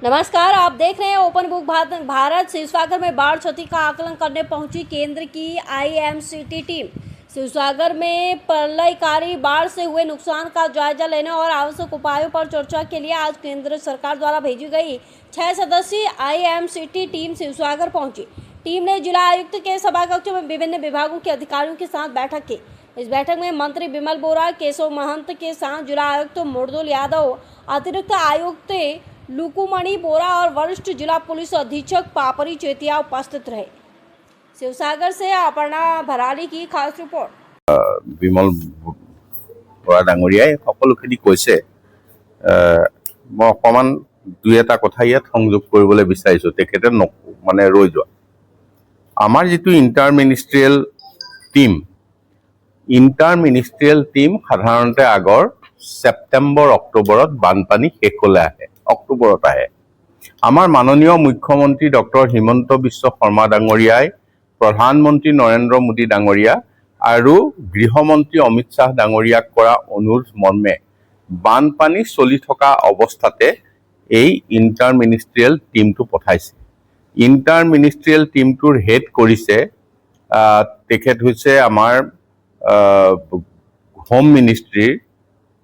नमस्कार, आप देख रहे हैं ओपन बुक भारत। शिवसागर में बाढ़ क्षति का आकलन करने पहुंची केंद्र की आईएमसीटी टीम। शिवसागर में प्रलयकारी बाढ़ से हुए नुकसान का जायजा लेने और आवश्यक उपायों पर चर्चा के लिए आज केंद्र सरकार द्वारा भेजी गई 6 सदस्यीय आईएमसीटी टीम शिवसागर पहुंची। टीम ने जिला आयुक्त के सभाकक्ष में विभिन्न विभागों के अधिकारियों के साथ बैठक की। इस बैठक में मंत्री विमल बोरा, केशव महंत के साथ जिला आयुक्त मुर्दुल यादव, अतिरिक्त आयुक्त लुकुमणि बोरा और वरिष्ठ जिला पुलिस अधीक्षक पापरी चेतिया उपस्थित रहे। शिवसागर से अपर्णा भराली की खास रिपोर्ट। विमल बोरा डांगरियाय सकलोखिनि কৈছে মই অকমান দুই এটা কথা ইয়াত সংযোগ কৰিবলৈ বিচাৰিছো তেখেতে মানে ৰৈ যোৱা আমাৰ যেটো ইন্টাৰমিনিষ্ট্ৰিয়েল টিম সাধাৰণতে আগৰ সেপ্টেম্বৰ অক্টোবৰত বানপানী শেষ হ'লে আহে অক্টোবৰত আহে আমাৰ মাননীয় মুখ্যমন্ত্ৰী ডক্টৰ হিমন্ত বিশ্ব শৰ্মা ডাঙৰীয়াই প্ৰধানমন্ত্ৰী নৰেন্দ্ৰ মোদী ডাঙৰীয়া আৰু গৃহমন্ত্ৰী অমিত শাহ ডাঙৰীয়াক কৰা অনুৰোধ মৰ্মে বানপানী চলি থকা অৱস্থাতে এই ইন্টাৰমিনিষ্ট্ৰিয়েল টিমটো পঠাইছে। ইন্টাৰমিনিষ্ট্ৰিয়েল টিমটোৰ হেড কৰিছে তেখেত হৈছে আমাৰ হোম মিনিষ্ট্ৰীৰ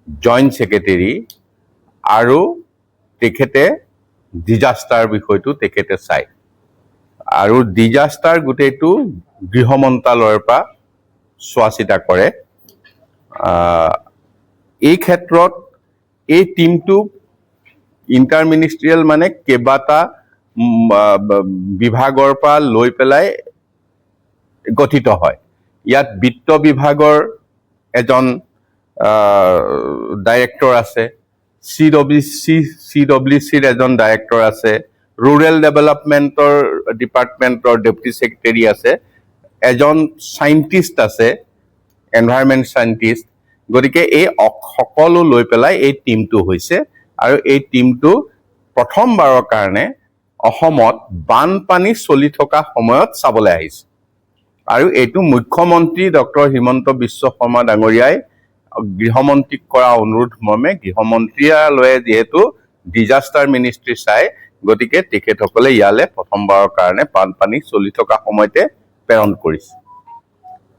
জইণ্ট সেক্ৰেটাৰী আৰু তেখেতে ডিজাস্টাৰ বিষয়টো তেখেতে চাই আৰু ডিজাস্টাৰ গোটেইটো গৃহ মন্ত্ৰালয়ৰ পৰা চোৱা চিতা কৰে। এই ক্ষেত্ৰত এই টিমটো ইন্টাৰমিনিষ্ট্ৰিয়েল মানে কেইবাটা বিভাগৰ পৰা লৈ পেলাই গঠিত হয়। ইয়াত বিত্ত বিভাগৰ এজন ডাইৰেক্টৰ আছে, CWCৰ এজন ডাইৰেক্টৰ আছে, ৰুৰেল ডেভেলপমেণ্টৰ ডিপাৰ্টমেণ্টৰ ডেপুটি সেক্ৰেটাৰী আছে, এজন সাইণ্টিষ্ট আছে, এনভাইৰনমেণ্ট সাইণ্টিষ্ট। গতিকে এই সকলো লৈ পেলাই এই টিমটো হৈছে আৰু এই টিমটো প্ৰথমবাৰৰ কাৰণে অসমত বানপানী চলি থকা সময়ত চাবলৈ আহিছে আৰু এইটো মুখ্যমন্ত্ৰী ডক্টৰ হিমন্ত বিশ্ব শৰ্মা ডাঙৰীয়াই গৃহমন্ত্ৰীক কৰা অনুৰোধ মৰ্মে গৃহমন্ত্ৰীয়ালয়ে যেহেতু ডিজাস্টাৰ মিনিষ্ট্ৰী চাই গতিকে তেখেতসকলে ইয়ালে প্ৰথমবাৰৰ কাৰণে বানপানী চলি থকা সময়তে প্ৰেৰণ কৰিছে।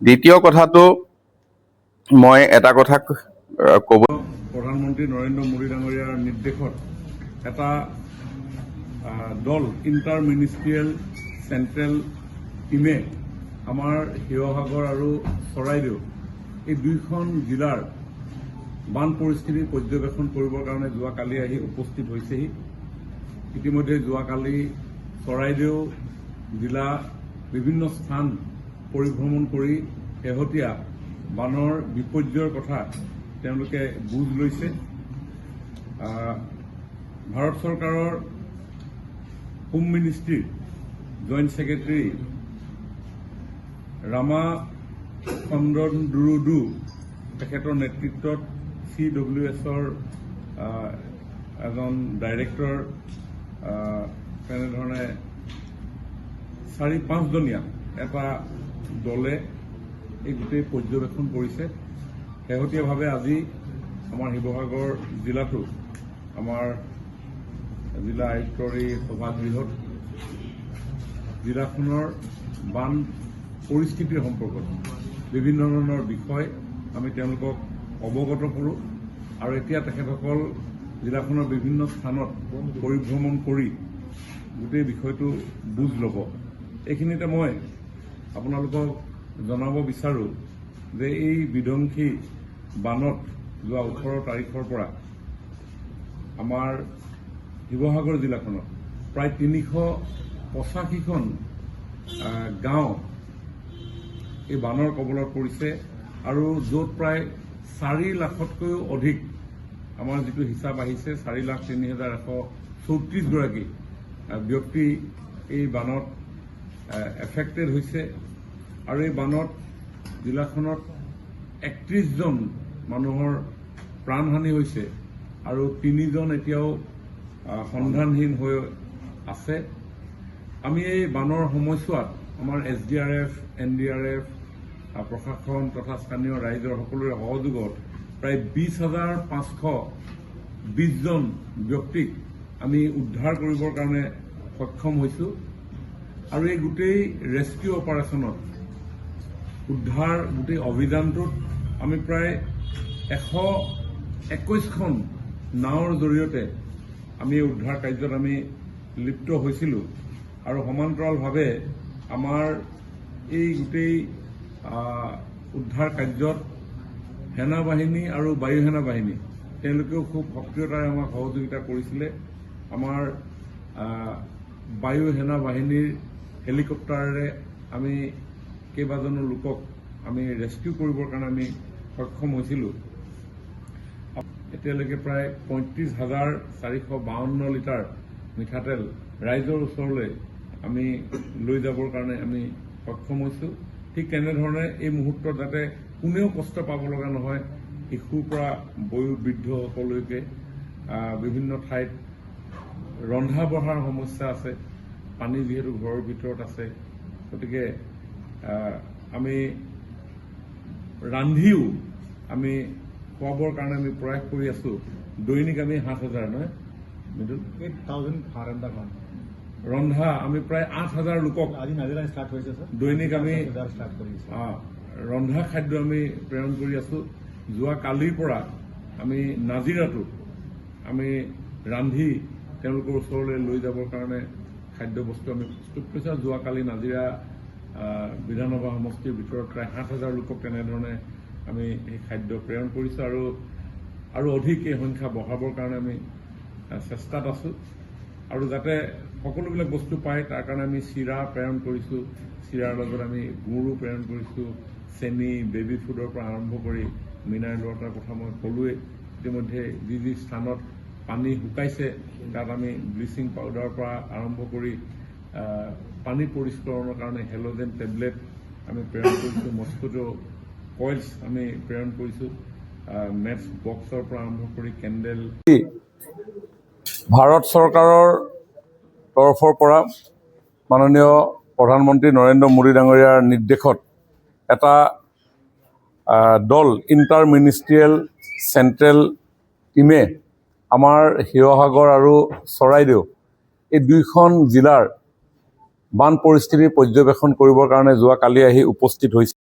দ্বিতীয় কথাটো মই এটা কথা ক'ব প্ৰধানমন্ত্ৰী নৰেন্দ্ৰ মোদী ডাঙৰীয়াৰ নিৰ্দেশত এটা দল ইণ্টাৰমিনিষ্ট্ৰিয়েল চেণ্ট্ৰেল টিমে আমাৰ শিৱসাগৰ আৰু চৰাইদেউ এই দুইখন জিলাৰ বান পৰিস্থিতি পৰ্যবেক্ষণ কৰিবৰ কাৰণে যোৱাকালি আহি উপস্থিত হৈছেহি। ইতিমধ্যে যোৱাকালি চৰাইদেউ জিলা বিভিন্ন স্থান পৰিভ্ৰমণ কৰি শেহতীয়া বানৰ বিপৰ্যয়ৰ কথা তেওঁলোকে বুজ লৈছে। ভাৰত চৰকাৰৰ home মিনিষ্ট্ৰীৰ joint secretary Rama Chandran তেখেতৰ নেতৃত্বত CWSৰ এজন ডাইৰেক্টৰ তেনেধৰণে 4-5 জনীয়া এটা দলে এই গোটেই পৰ্যবেক্ষণ কৰিছে। শেহতীয়াভাৱে আজি আমাৰ শিৱসাগৰ জিলাটো আমাৰ জিলা আয়ুক্তৰ এই সভাগৃহত জিলাখনৰ বান পৰিস্থিতিৰ সম্পৰ্কত বিভিন্ন ধৰণৰ বিষয় আমি তেওঁলোকক অৱগত কৰোঁ আৰু এতিয়া তেখেতসকল জিলাখনৰ বিভিন্ন স্থানত পৰিভ্ৰমণ কৰি গোটেই বিষয়টো বুজ ল'ব। এইখিনিতে মই আপোনালোকক জনাব বিচাৰোঁ যে এই বিধ্বংসী বানত যোৱা 18 তাৰিখৰ পৰা আমাৰ শিৱসাগৰ জিলাখনত প্ৰায় 385খন গাঁও এই বানৰ কবলত পৰিছে আৰু য'ত প্ৰায় 4 লাখতকৈও অধিক আমাৰ যিটো হিচাপ আহিছে 4,03,134 গৰাকী ব্যক্তি এই বানত এফেক্টেড হৈছে আৰু এই বানত জিলাখনত 31জন মানুহৰ প্ৰাণহানি হৈছে আৰু 3জন এতিয়াও সন্ধানহীন হৈ আছে। আমি এই বানৰ সময়ছোৱাত আমাৰ SDRF, NDRF, প্ৰশাসন তথা স্থানীয় ৰাইজৰ সকলোৰে সহযোগত প্ৰায় 20,520জন ব্যক্তিক আমি উদ্ধাৰ কৰিবৰ কাৰণে সক্ষম হৈছোঁ আৰু এই গোটেই ৰেস্কিউ অপাৰেশ্যনত উদ্ধাৰ গোটেই অভিযানটোত আমি প্ৰায় 121খন নাৱৰ জৰিয়তে আমি উদ্ধাৰ কাৰ্যত আমি লিপ্ত হৈছিলোঁ আৰু সমান্তৰালভাৱে আমাৰ এই গোটেই উদ্ধাৰ কাৰ্যত সেনা বাহিনী আৰু বায়ু সেনা বাহিনী তেওঁলোকেও খুব সক্ৰিয়তাৰে আমাক সহযোগিতা কৰিছিলে। আমাৰ বায়ু সেনা বাহিনীৰ হেলিকপ্টাৰেৰে আমি কেইবাজনো লোকক আমি ৰেস্কিউ কৰিবৰ কাৰণে আমি সক্ষম হৈছিলোঁ। এতিয়ালৈকে প্ৰায় 35,452 লিটাৰ মিঠাতেল ৰাইজৰ ওচৰলৈ আমি লৈ যাবৰ কাৰণে আমি সক্ষম হৈছোঁ। ঠিক তেনেধৰণে এই মুহূৰ্তত যাতে কোনেও কষ্ট পাব লগা নহয়, শিশুৰ পৰা বৃদ্ধসকলৈকে বিভিন্ন ঠাইত ৰন্ধা বঢ়াৰ সমস্যা আছে, পানী যিহেতু ঘৰৰ ভিতৰত আছে, গতিকে আমি ৰান্ধিও আমি খুৱাবৰ কাৰণে আমি প্ৰয়াস কৰি আছোঁ। দৈনিক আমি 7,000 নহয় 8,500 ৰন্ধা আমি প্ৰায় 8,000 লোকক আজি নাজিৰা ষ্টাৰ্ট হৈছে স্যাৰ দৈনিক আমি ষ্টাৰ্ট কৰিছে ৰন্ধা খাদ্য আমি প্ৰেৰণ কৰি আছোঁ। যোৱা কালিৰ পৰা আমি নাজিৰাটো আমি ৰান্ধি তেওঁলোকৰ ওচৰলৈ লৈ যাবৰ কাৰণে খাদ্যবস্তু আমি প্ৰস্তুত কৰিছোঁ। যোৱাকালি নাজিৰা বিধানসভা সমষ্টিৰ ভিতৰত প্ৰায় 7,000 লোকক তেনেধৰণে আমি এই খাদ্য প্ৰেৰণ কৰিছোঁ আৰু অধিক এই সংখ্যা বঢ়াবৰ কাৰণে আমি চেষ্টাত আছোঁ আৰু যাতে সকলোবিলাক বস্তু পায় তাৰ কাৰণে আমি চিৰা প্ৰেৰণ কৰিছোঁ। চিৰাৰ লগত আমি গুড়ো প্ৰেৰণ কৰিছোঁ, চেনি, বেবী ফুডৰ পৰা আৰম্ভ কৰি মিনাৰেল ৱাটাৰৰ কথা মই ক'লোৱেই। ইতিমধ্যে যি স্থানত পানী শুকাইছে তাত আমি ব্লিচিং পাউডাৰৰ পৰা আৰম্ভ কৰি পানী পৰিষ্কৰণৰ কাৰণে হেল'জেন টেবলেট আমি প্ৰেৰণ কৰিছোঁ, মস্কিটো কইলছ আমি প্ৰেৰণ কৰিছোঁ, মেটছ বক্সৰ পৰা আৰম্ভ কৰি কেণ্ডেল। ভাৰত চৰকাৰৰ তৰফৰ পৰা মাননীয় প্ৰধানমন্ত্ৰী নৰেন্দ্ৰ মোদী ডাঙৰীয়াৰ নিৰ্দেশত এটা দল ইণ্টাৰ মিনিষ্ট্ৰিয়েল চেণ্ট্ৰেল টিমে আমাৰ শিৱসাগৰ আৰু চৰাইদেউ এই দুইখন জিলাৰ বান পৰিস্থিতি পৰ্যবেক্ষণ কৰিবৰ কাৰণে যোৱাকালি আহি উপস্থিত হৈছে।